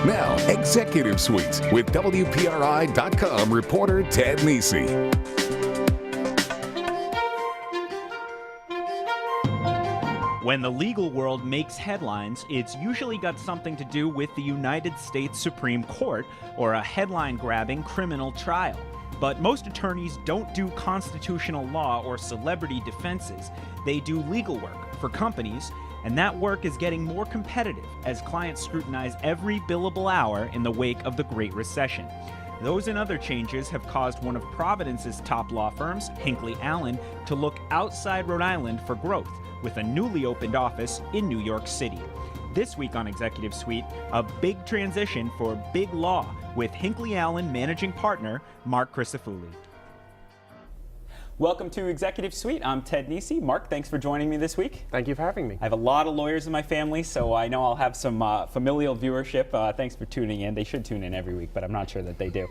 Now, Executive Suite with WPRI.com reporter Ted Nisi. When the legal world makes headlines, it's usually got something to do with the United States Supreme Court or a headline-grabbing criminal trial. But most attorneys don't do constitutional law or celebrity defenses. They do legal work for companies, and that work is getting more competitive as clients scrutinize every billable hour in the wake of the Great Recession. Those and other changes have caused one of Providence's top law firms, Hinckley Allen, to look outside Rhode Island for growth, with a newly opened office in New York City. This week on Executive Suite, a big transition for big law with Hinckley Allen managing partner Marc Crisafulli. Welcome to Executive Suite. I'm Ted Nisi. Marc, thanks for joining me this week. Thank you for having me. I have a lot of lawyers in my family, so I know I'll have some familial viewership. Thanks for tuning in. They should tune in every week, but I'm not sure that they do.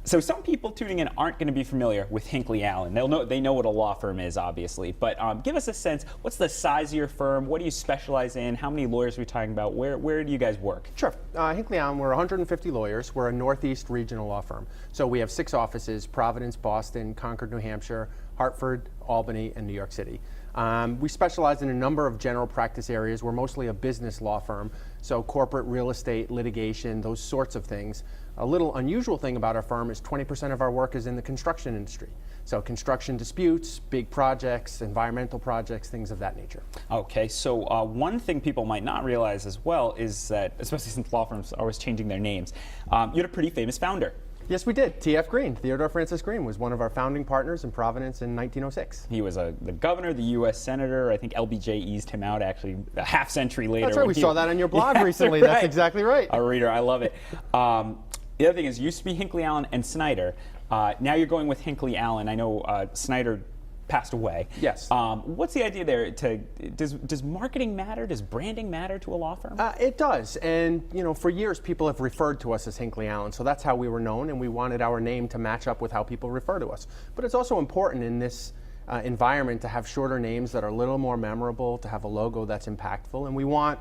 So some people tuning in aren't going to be familiar with Hinckley Allen. They know what a law firm is, obviously, but give us a sense. What's the size of your firm? What do you specialize in? How many lawyers are we talking about? Where do you guys work? Sure. Hinckley Allen, we're 150 lawyers. We're a Northeast regional law firm. So we have 6 offices: Providence, Boston, Concord, New Hampshire, Hartford, Albany, and New York City. We specialize in a number of general practice areas. We're mostly a business law firm, so corporate real estate, litigation, those sorts of things. A little unusual thing about our firm is 20% of our work is in the construction industry. So construction disputes, big projects, environmental projects, things of that nature. Okay, so one thing people might not realize as well is that, especially since law firms are always changing their names, you had a pretty famous founder. Yes, we did. T.F. Green, Theodore Francis Green, was one of our founding partners in Providence in 1906. He was the governor, the U.S. senator. I think LBJ eased him out actually a half century later. That's right. We saw that on your blog recently. Right. That's exactly right. A reader. I love it. The other thing is, used to be Hinckley Allen and Snyder. Now you're going with Hinckley Allen. I know Snyder passed away. Yes. What's the idea there? Does marketing matter? Does branding matter to a law firm? It does, and for years people have referred to us as Hinckley Allen, so that's how we were known, and we wanted our name to match up with how people refer to us. But it's also important in this environment to have shorter names that are a little more memorable, to have a logo that's impactful, and we want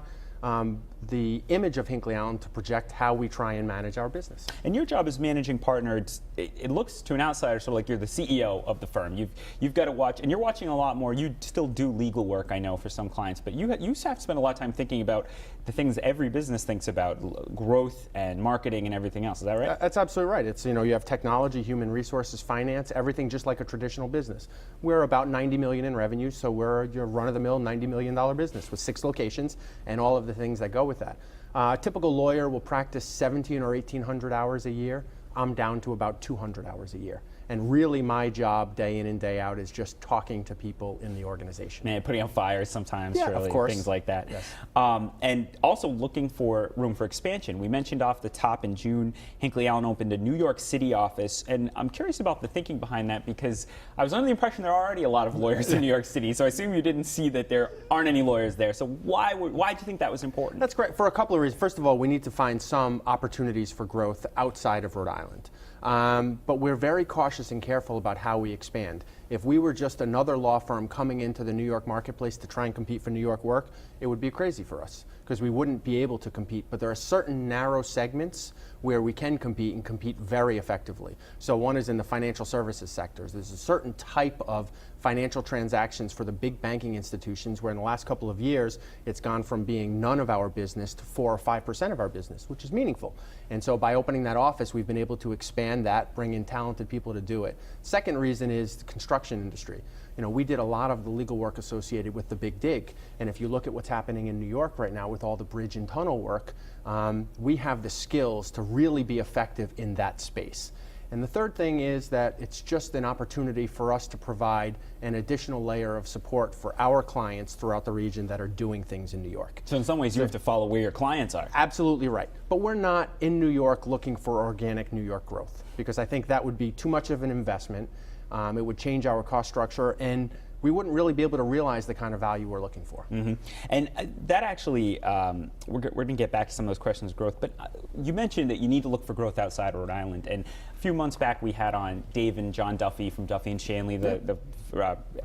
the image of Hinckley Allen to project how we try and manage our business. And your job as managing partner, it looks to an outsider sort of like you're the CEO of the firm. You've got to watch, and you're watching a lot more. You still do legal work, I know, for some clients, but you have to spend a lot of time thinking about the things every business thinks about, growth and marketing and everything else. Is that right? That's absolutely right. It's, you have technology, human resources, finance, everything just like a traditional business. We're about $90 million in revenue, so we're your run-of-the-mill $90 million business with 6 locations and all of the things that go with that. A typical lawyer will practice 1,700 or 1,800 hours a year. I'm down to about 200 hours a year. And really my job day in and day out is just talking to people in the organization. Man, putting out fires sometimes, yeah, really, of course. Things like that. Yes. And also looking for room for expansion. We mentioned off the top in June, Hinckley Allen opened a New York City office, and I'm curious about the thinking behind that because I was under the impression there are already a lot of lawyers in New York City, so I assume you didn't see that there aren't any lawyers there. So why do you think that was important? That's great for a couple of reasons. First of all, we need to find some opportunities for growth outside of Rhode Island. But we're very cautious and careful about how we expand. If we were just another law firm coming into the New York marketplace to try and compete for New York work, it would be crazy for us because we wouldn't be able to compete. But there are certain narrow segments where we can compete and compete very effectively. So one is in the financial services sectors. There's a certain type of financial transactions for the big banking institutions where in the last couple of years it's gone from being none of our business to 4 or 5% of our business, which is meaningful. And so by opening that office, we've been able to expand that, bring in talented people to do it. Second reason is the construction industry. We did a lot of the legal work associated with the big dig. And if you look at what's happening in New York right now with all the bridge and tunnel work, we have the skills to really be effective in that space. And the third thing is that it's just an opportunity for us to provide an additional layer of support for our clients throughout the region that are doing things in New York. So in some ways you have to follow where your clients are. Absolutely right. But we're not in New York looking for organic New York growth because I think that would be too much of an investment. It would change our cost structure and we wouldn't really be able to realize the kind of value we're looking for. Mm-hmm. And that actually, we're going to get back to some of those questions of growth, but you mentioned that you need to look for growth outside Rhode Island. And a few months back we had on Dave and John Duffy from Duffy and Shanley, the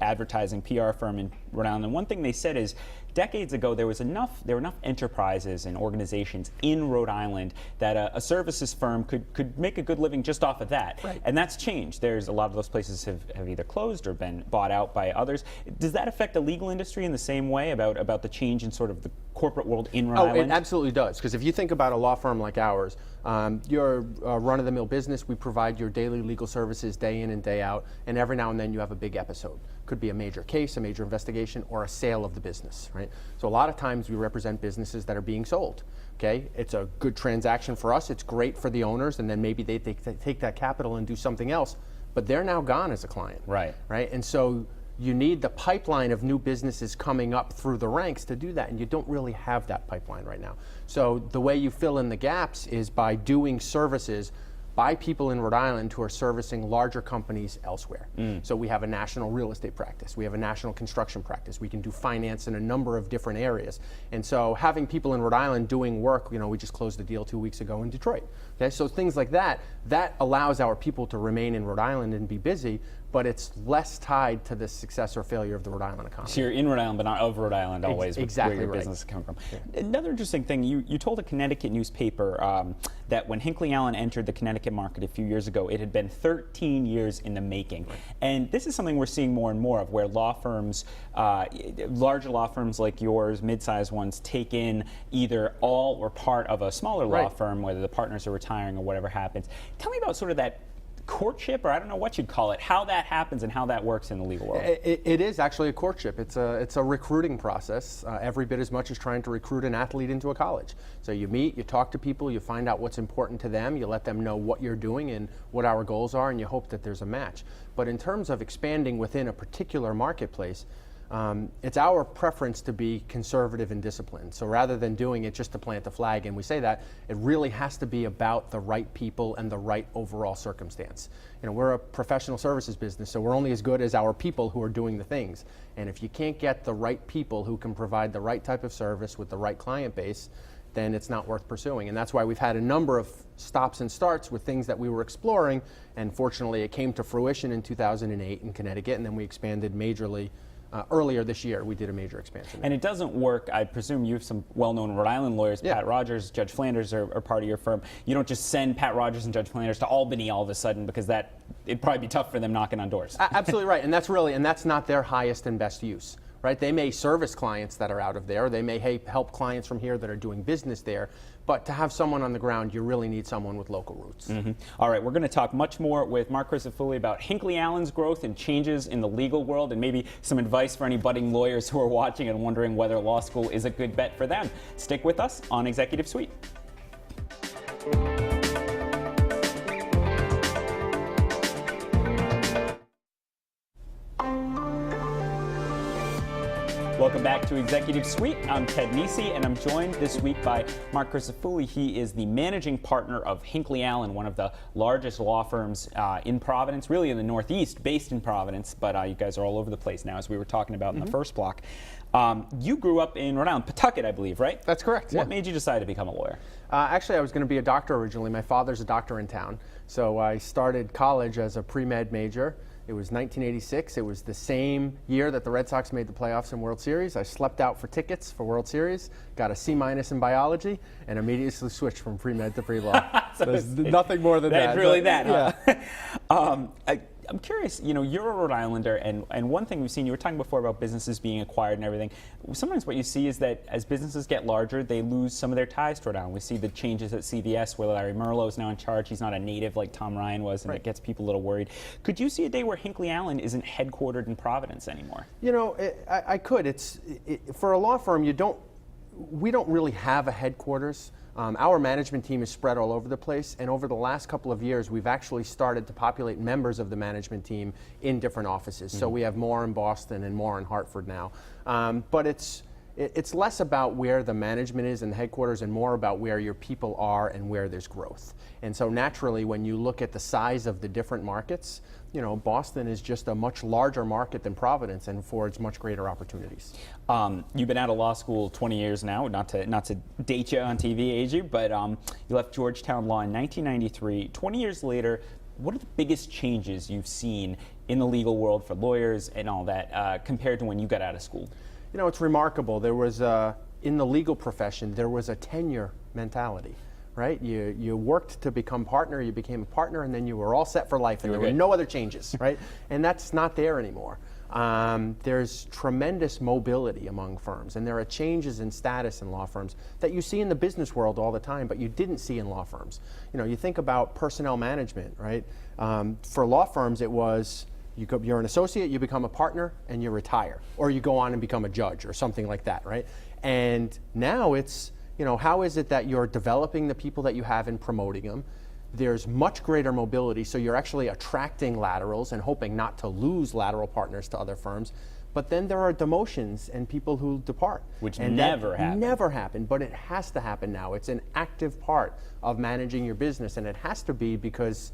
advertising PR firm in Rhode Island. And one thing they said is decades ago, there were enough enterprises and organizations in Rhode Island that a services firm could make a good living just off of that. Right. And that's changed. There's a lot of those places have either closed or been bought out by others. Does that affect the legal industry in the same way about the change in sort of the corporate world in Rhode Island? It absolutely does. Because if you think about a law firm like ours, you're a run-of-the-mill business. We provide your daily legal services day in and day out, and every now and then you have a big episode. Could be a major case, a major investigation, or a sale of the business, right? So a lot of times we represent businesses that are being sold. Okay, it's a good transaction for us. It's great for the owners, and then maybe they take that capital and do something else, but they're now gone as a client. Right. Right, and so you need the pipeline of new businesses coming up through the ranks to do that, and you don't really have that pipeline right now. So the way you fill in the gaps is by doing services by people in Rhode Island who are servicing larger companies elsewhere. So we have a national real estate practice. We have a national construction practice. We can do finance in a number of different areas. And so having people in Rhode Island doing work, we just closed a deal 2 weeks ago in Detroit. Okay, so things like that allows our people to remain in Rhode Island and be busy, but it's less tied to the success or failure of the Rhode Island economy. So you're in Rhode Island, but not of Rhode Island always, exactly where your right. business is coming from. Yeah. Another interesting thing, you told a Connecticut newspaper that when Hinckley Allen entered the Connecticut market a few years ago, it had been 13 years in the making. Right. And this is something we're seeing more and more of, where law firms, larger law firms like yours, mid-sized ones, take in either all or part of a smaller law firm, whether the partners are retiring or whatever happens. Tell me about sort of that courtship, or I don't know what you'd call it, how that happens and how that works in the legal world. It is actually a courtship. It's a recruiting process, every bit as much as trying to recruit an athlete into a college. So you meet, you talk to people, you find out what's important to them, you let them know what you're doing and what our goals are, and you hope that there's a match. But in terms of expanding within a particular marketplace, it's our preference to be conservative and disciplined. So rather than doing it just to plant the flag, and we say that, it really has to be about the right people and the right overall circumstance. We're a professional services business, so we're only as good as our people who are doing the things. And if you can't get the right people who can provide the right type of service with the right client base, then it's not worth pursuing. And that's why we've had a number of stops and starts with things that we were exploring, and fortunately it came to fruition in 2008 in Connecticut, and then we expanded majorly. Earlier this year, we did a major expansion. And it doesn't work, I presume you have some well-known Rhode Island lawyers, Pat Rogers, Judge Flanders are part of your firm. You don't just send Pat Rogers and Judge Flanders to Albany all of a sudden, because it'd probably be tough for them knocking on doors. Absolutely right, and that's not their highest and best use. Right? They may service clients that are out of there. They may help clients from here that are doing business there. But to have someone on the ground, you really need someone with local roots. Mm-hmm. All right, we're going to talk much more with Marc Crisafulli about Hinckley Allen's growth and changes in the legal world, and maybe some advice for any budding lawyers who are watching and wondering whether law school is a good bet for them. Stick with us on Executive Suite. Welcome back to Executive Suite. I'm Ted Nisi, and I'm joined this week by Marc Crisafulli. He is the managing partner of Hinckley Allen, one of the largest law firms in Providence, really in the Northeast, based in Providence, but you guys are all over the place now, as we were talking about in the first block. You grew up in Rhode Island, Pawtucket, I believe, right? That's correct. What made you decide to become a lawyer? Actually, I was going to be a doctor originally. My father's a doctor in town, so I started college as a pre-med major. It was 1986. It was the same year that the Red Sox made the playoffs and World Series. I slept out for tickets for World Series, got a C- in biology, and immediately switched from pre-med to pre-law. So there's nothing more than that. That's really but, that, huh? I'm curious, you're a Rhode Islander, and one thing we've seen, you were talking before about businesses being acquired and everything. Sometimes what you see is that as businesses get larger, they lose some of their ties to Rhode Island. We see the changes at CVS where Larry Merlo is now in charge. He's not a native like Tom Ryan was, and it gets people a little worried. Could you see a day where Hinckley Allen isn't headquartered in Providence anymore? I could. For a law firm, we don't really have a headquarters. Our management team is spread all over the place, and over the last couple of years, we've actually started to populate members of the management team in different offices. So we have more in Boston and more in Hartford now. But it's less about where the management is and the headquarters and more about where your people are and where there's growth. And so naturally, when you look at the size of the different markets, Boston is just a much larger market than Providence and affords much greater opportunities. You've been out of law school 20 years now, not to date you on TV, age you, but you left Georgetown Law in 1993. 20 years later, what are the biggest changes you've seen in the legal world for lawyers and all that compared to when you got out of school? you know, it's remarkable. There was, in the legal profession, there was a tenure mentality, right? You worked to become partner, you became a partner, and then you were all set for life, and there were no other changes, right? And that's not there anymore. There's tremendous mobility among firms, and there are changes in status in law firms that you see in the business world all the time, but you didn't see in law firms. You know, you think about personnel management, right? For law firms, it was you're an associate, you become a partner, and you retire, or you go on and become a judge or something like that, right? And now it's, you know, how is it that you're developing the people that you have and promoting them? There's much greater mobility, so you're actually attracting laterals and hoping not to lose lateral partners to other firms. But then there are demotions and people who depart. Which and never happen. Never happen, but it has to happen now. It's an active part of managing your business, and it has to be because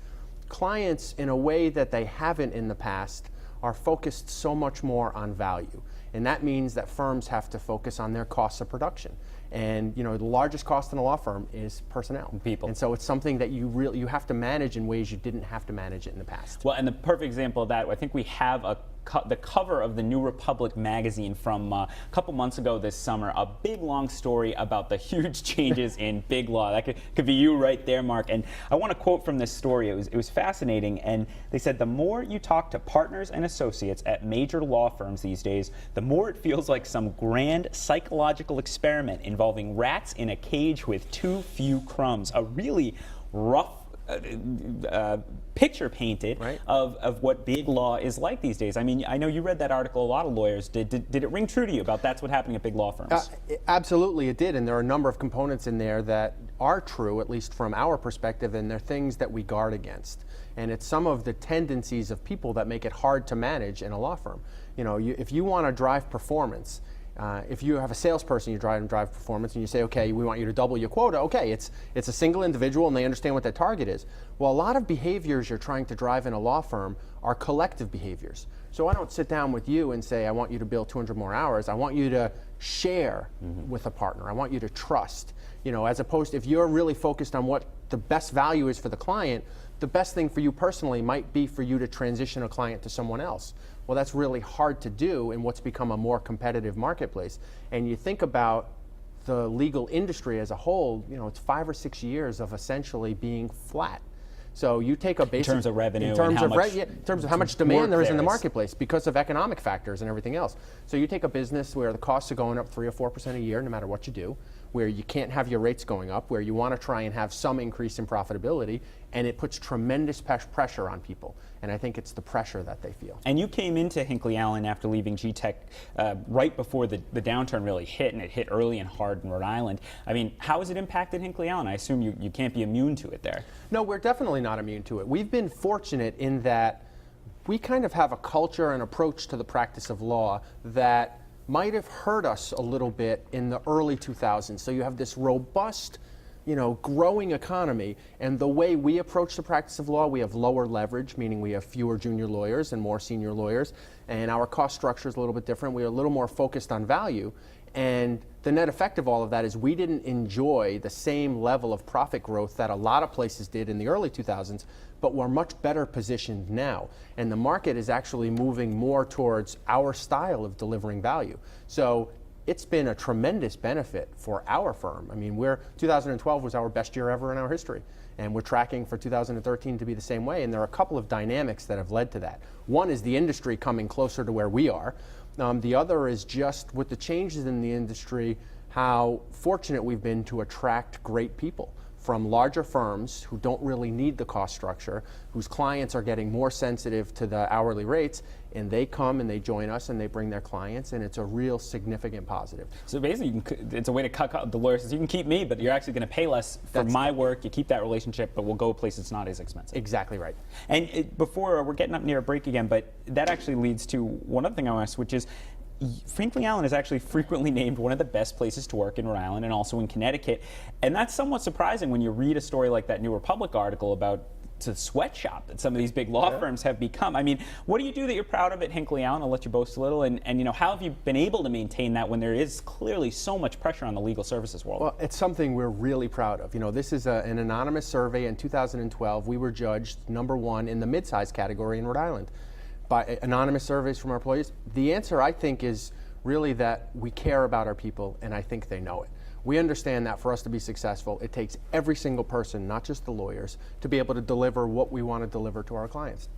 clients, in a way that they haven't in the past, are focused so much more on value. And that means that firms have to focus on their costs of production. And, you know, the largest cost in a law firm is personnel. People. And so it's something that you have to manage in ways you didn't have to manage it in the past. Well, and the perfect example of that, I think we have the cover of the New Republic magazine from a couple months ago this summer, a big long story about the huge changes in big law. That could be you right there, Mark. And I want to quote from this story. It was fascinating. And they said, the more you talk to partners and associates at major law firms these days, the more it feels like some grand psychological experiment involving rats in a cage with too few crumbs. A really rough picture painted of what big law is like these days. I mean, I know you read that article. A lot of lawyers did it ring true to you about that's what happening at big law firms? Absolutely, it did, and there are a number of components in there that are true, at least from our perspective, and they're things that we guard against. And it's some of the tendencies of people that make it hard to manage in a law firm. You know, if you want to drive performance, if you have a salesperson, you drive performance, and you say, okay, we want you to double your quota. Okay, it's a single individual, and they understand what that target is. Well, a lot of behaviors you're trying to drive in a law firm are collective behaviors. So I don't sit down with you and say, I want you to bill 200 more hours. I want you to share with a partner. I want you to trust. You know, as opposed to if you're really focused on what the best value is for the client, the best thing for you personally might be for you to transition a client to someone else. Well, that's really hard to do in what's become a more competitive marketplace. And you think about the legal industry as a whole, you know, it's 5 or 6 years of essentially being flat. So you take a basic... In terms of revenue in terms and of how much demand there is in the marketplace because of economic factors and everything else. So you take a business where the costs are going up 3 or 4% a year no matter what you do, where you can't have your rates going up, where you want to try and have some increase in profitability, and it puts tremendous pressure on people. And I think it's the pressure that they feel. And you came into Hinckley Allen after leaving GTech right before the downturn really hit, and it hit early and hard in Rhode Island. I mean, how has it impacted Hinckley Allen? I assume you can't be immune to it there. No, we're definitely not immune to it. We've been fortunate in that we kind of have a culture and approach to the practice of law that might have hurt us a little bit in the early 2000s. So you have this robust, you know, growing economy, and the way we approach the practice of law, we have lower leverage, meaning we have fewer junior lawyers and more senior lawyers, and our cost structure is a little bit different. We're a little more focused on value, and the net effect of all of that is we didn't enjoy the same level of profit growth that a lot of places did in the early 2000s, but we're much better positioned now. And the market is actually moving more towards our style of delivering value. So it's been a tremendous benefit for our firm. I mean, 2012 was our best year ever in our history. And we're tracking for 2013 to be the same way. And there are a couple of dynamics that have led to that. One is the industry coming closer to where we are. The other is just with the changes in the industry, how fortunate we've been to attract great people from larger firms who don't really need the cost structure, whose clients are getting more sensitive to the hourly rates, and they come and they join us and they bring their clients, and it's a real significant positive. So basically, it's a way to cut the lawyer says, you can keep me, but you're actually going to pay less for my work. You keep that relationship, but we'll go a place that's not as expensive. Exactly right. And before, we're getting up near a break again, but that actually leads to one other thing I want to ask, which is, Hinckley Allen is actually frequently named one of the best places to work in Rhode Island and also in Connecticut. And that's somewhat surprising when you read a story like that New Republic article about the sweatshop that some of these big law firms have become. I mean, what do you do that you're proud of at Hinckley Allen? I'll let you boast a little. And you know, how have you been able to maintain that when there is clearly so much pressure on the legal services world? Well, it's something we're really proud of. You know, this is an anonymous survey. In 2012, we were judged #1 in the mid-size category in Rhode Island by anonymous surveys from our employees. The answer, I think, is really that we care about our people, and I think they know it. We understand that for us to be successful, it takes every single person, not just the lawyers, to be able to deliver what we want to deliver to our clients.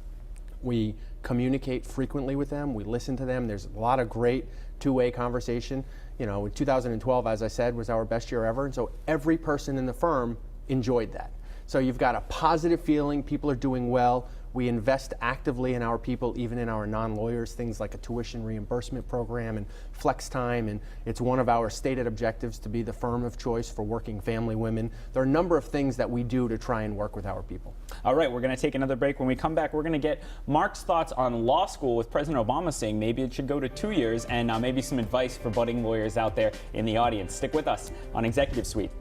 We communicate frequently with them. We listen to them. There's a lot of great two-way conversation. You know, 2012, as I said, was our best year ever, and so every person in the firm enjoyed that. So you've got a positive feeling, people are doing well. We invest actively in our people, even in our non-lawyers, things like a tuition reimbursement program and flex time, and it's one of our stated objectives to be the firm of choice for working family women. There are a number of things that we do to try and work with our people. All right, we're going to take another break. When we come back, we're going to get Marc's thoughts on law school, with President Obama saying maybe it should go to 2 years, and maybe some advice for budding lawyers out there in the audience. Stick with us on Executive Suite.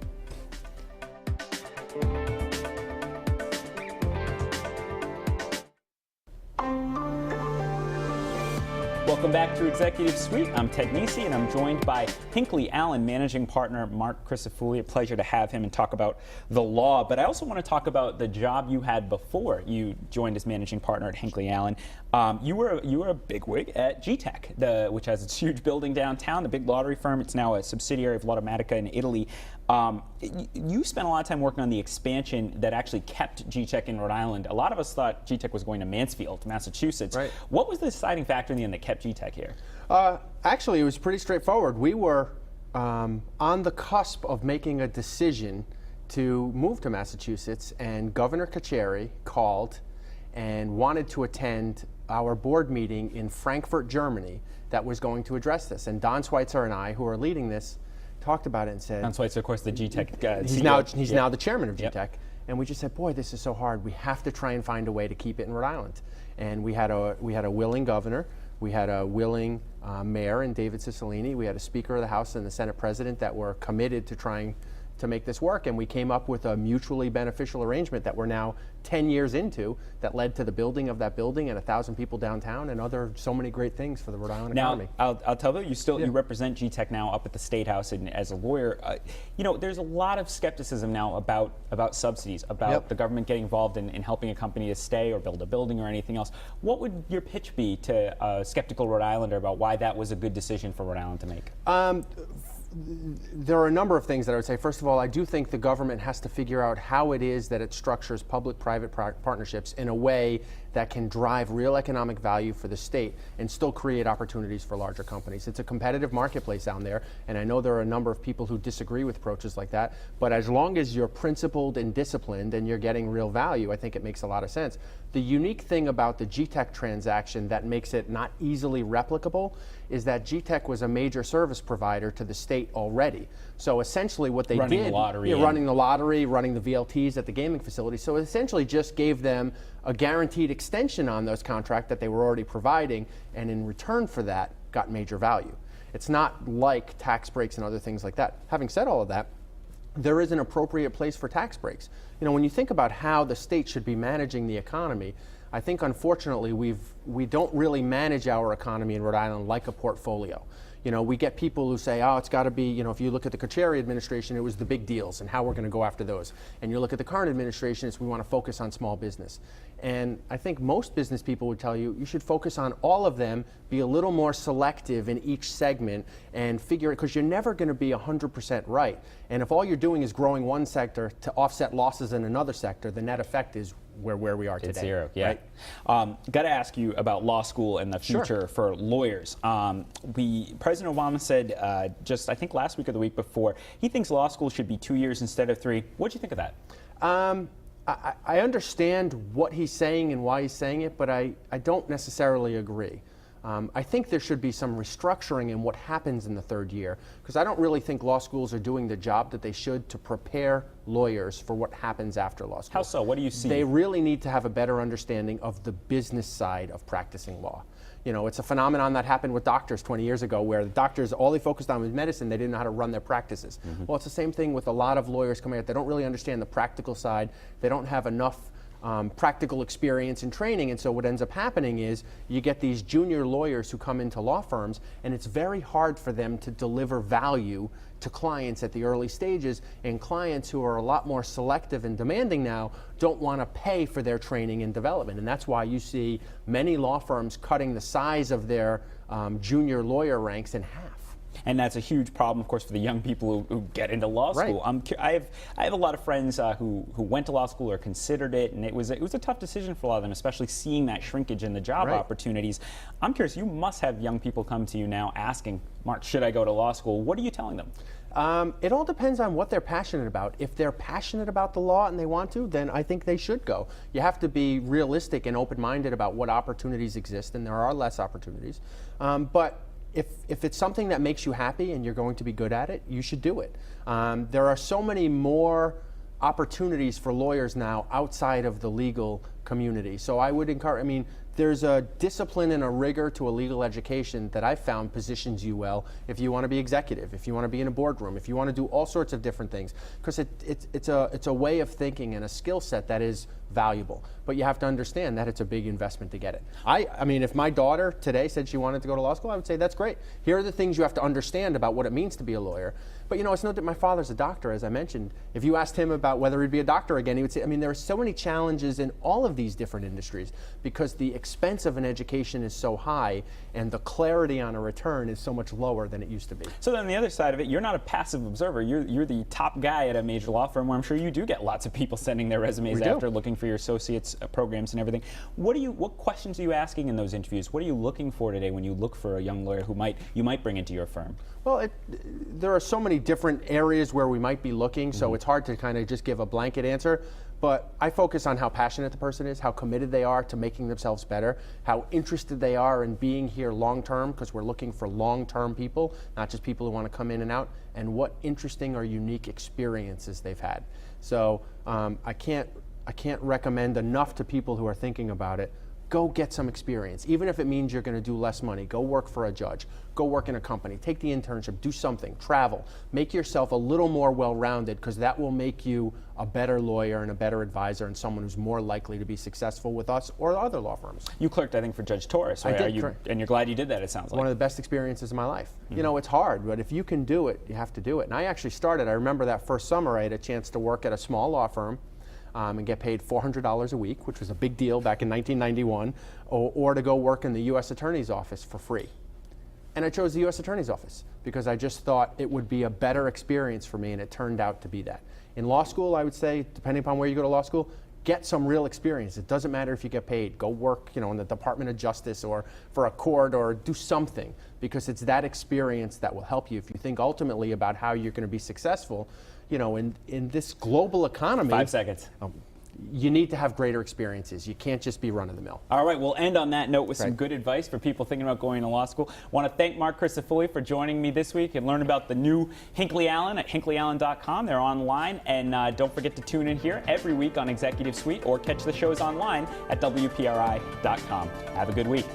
Welcome back to Executive Suite. I'm Ted Nisi, and I'm joined by Hinckley Allen Managing Partner Marc Crisafulli. A pleasure to have him and talk about the law. But I also want to talk about the job you had before you joined as Managing Partner at Hinckley Allen. You were a bigwig at GTEC, which has its huge building downtown, the big lottery firm. It's now a subsidiary of Lottomatica in Italy. You spent a lot of time working on the expansion that actually kept GTEC in Rhode Island. A lot of us thought GTEC was going to Mansfield, Massachusetts. Right. What was the deciding factor in the end that kept GTEC here? Actually, it was pretty straightforward. We were on the cusp of making a decision to move to Massachusetts, and Governor Carcieri called and wanted to attend our board meeting in Frankfurt, Germany, that was going to address this. And Don Schweitzer and I, who are leading this, talked about it and said, Don Schweitzer, of course, the GTEC he's now the chairman of GTEC. Yep. And we just said, boy, this is so hard. We have to try and find a way to keep it in Rhode Island. And we had a willing governor. We had a willing mayor in David Cicilline. We had a Speaker of the House and the Senate President that were committed to trying to make this work, and we came up with a mutually beneficial arrangement that we're now 10 years into, that led to the building of that building and 1,000 people downtown and so many great things for the Rhode Island economy. Now, I'll tell you, you represent GTEC now up at the State House, and as a lawyer, there's a lot of skepticism now about subsidies, about the government getting involved in helping a company to stay or build a building or anything else. What would your pitch be to a skeptical Rhode Islander about why that was a good decision for Rhode Island to make? There are a number of things that I would say. First of all, I do think the government has to figure out how it is that it structures public-private partnerships in a way that can drive real economic value for the state and still create opportunities for larger companies. It's a competitive marketplace down there, and I know there are a number of people who disagree with approaches like that, but as long as you're principled and disciplined and you're getting real value, I think it makes a lot of sense. The unique thing about the GTEC transaction that makes it not easily replicable is that GTEC was a major service provider to the state already. So essentially what they running did, the lottery, running the lottery, running the VLTs at the gaming facility, so it essentially just gave them a guaranteed extension on those contracts that they were already providing, and in return for that, got major value. It's not like tax breaks and other things like that. Having said all of that, there is an appropriate place for tax breaks. When you think about how the state should be managing the economy, I think unfortunately we don't really manage our economy in Rhode Island like a portfolio. We get people who say, oh, it's got to be, if you look at the Carcieri administration, it was the big deals and how we're going to go after those. And you look at the current administration, it's we want to focus on small business. And I think most business people would tell you, you should focus on all of them, be a little more selective in each segment, and figure it, because you're never going to be 100% right. And if all you're doing is growing one sector to offset losses in another sector, the net effect is where we are today. It's zero, yeah. Right? Got to ask you about law school and the future for lawyers. President Obama said just, I think last week or the week before, he thinks law school should be 2 years instead of 3. What do you think of that? I understand what he's saying and why he's saying it, but I don't necessarily agree. I think there should be some restructuring in what happens in the third year, because I don't really think law schools are doing the job that they should to prepare lawyers for what happens after law school. How so? What do you see? They really need to have a better understanding of the business side of practicing law. It's a phenomenon that happened with doctors 20 years ago, where the doctors, all they focused on was medicine. They didn't know how to run their practices. Well, it's the same thing with a lot of lawyers coming out. They don't really understand the practical side. They don't have enough practical experience and training. And so what ends up happening is you get these junior lawyers who come into law firms, and it's very hard for them to deliver value to clients at the early stages, and clients who are a lot more selective and demanding now don't want to pay for their training and development. And that's why you see many law firms cutting the size of their junior lawyer ranks in half. And that's a huge problem, of course, for the young people who get into law school. Right. I have a lot of friends who went to law school or considered it, and it was a tough decision for a lot of them, especially seeing that shrinkage in the job opportunities. I'm curious, you must have young people come to you now asking, Marc, should I go to law school? What are you telling them? It all depends on what they're passionate about. If they're passionate about the law and they want to, then I think they should go. You have to be realistic and open-minded about what opportunities exist, and there are less opportunities. But if it's something that makes you happy and you're going to be good at it, you should do it. There are so many more opportunities for lawyers now outside of the legal community. So I would encourage, there's a discipline and a rigor to a legal education that I've found positions you well if you want to be executive, if you want to be in a boardroom, if you want to do all sorts of different things, because it's a way of thinking and a skill set that is valuable. But you have to understand that it's a big investment to get it. I mean, if my daughter today said she wanted to go to law school, I would say that's great. Here are the things you have to understand about what it means to be a lawyer. But it's not that my father's a doctor, as I mentioned. If you asked him about whether he'd be a doctor again, he would say, there are so many challenges in all of these different industries because the expense of an education is so high and the clarity on a return is so much lower than it used to be. So then the other side of it, you're not a passive observer. You're the top guy at a major law firm where I'm sure you do get lots of people sending their resumes after looking for your associates programs and everything. What questions are you asking in those interviews? What are you looking for today when you look for a young lawyer who you might bring into your firm? Well, there are so many different areas where we might be looking, so it's hard to kind of just give a blanket answer. But I focus on how passionate the person is, how committed they are to making themselves better, how interested they are in being here long-term, because we're looking for long-term people, not just people who want to come in and out, and what interesting or unique experiences they've had. So I can't recommend enough to people who are thinking about it. Go get some experience. Even if it means you're going to do less money, go work for a judge, go work in a company, take the internship, do something, travel. Make yourself a little more well-rounded, because that will make you a better lawyer and a better advisor and someone who's more likely to be successful with us or other law firms. You clerked, I think, for Judge Torres, right? I did, and you're glad you did that, it sounds like. One of the best experiences of my life. It's hard, but if you can do it, you have to do it. And I actually started, I remember that first summer I had a chance to work at a small law firm and get paid $400 a week, which was a big deal back in 1991, or to go work in the U.S. Attorney's office for free. And I chose the U.S. Attorney's office because I just thought it would be a better experience for me, and it turned out to be that. In law school, I would say, depending upon where you go to law school, get some real experience. It doesn't matter if you get paid. Go work, in the Department of Justice or for a court, or do something, because it's that experience that will help you if you think ultimately about how you're going to be successful. In this global economy, 5 seconds. You need to have greater experiences. You can't just be run-of-the-mill. All right, we'll end on that note with some good advice for people thinking about going to law school. I want to thank Marc Crisafulli for joining me this week and learn about the new Hinckley Allen at hinckleyallen.com. They're online, and don't forget to tune in here every week on Executive Suite, or catch the shows online at WPRI.com. Have a good week.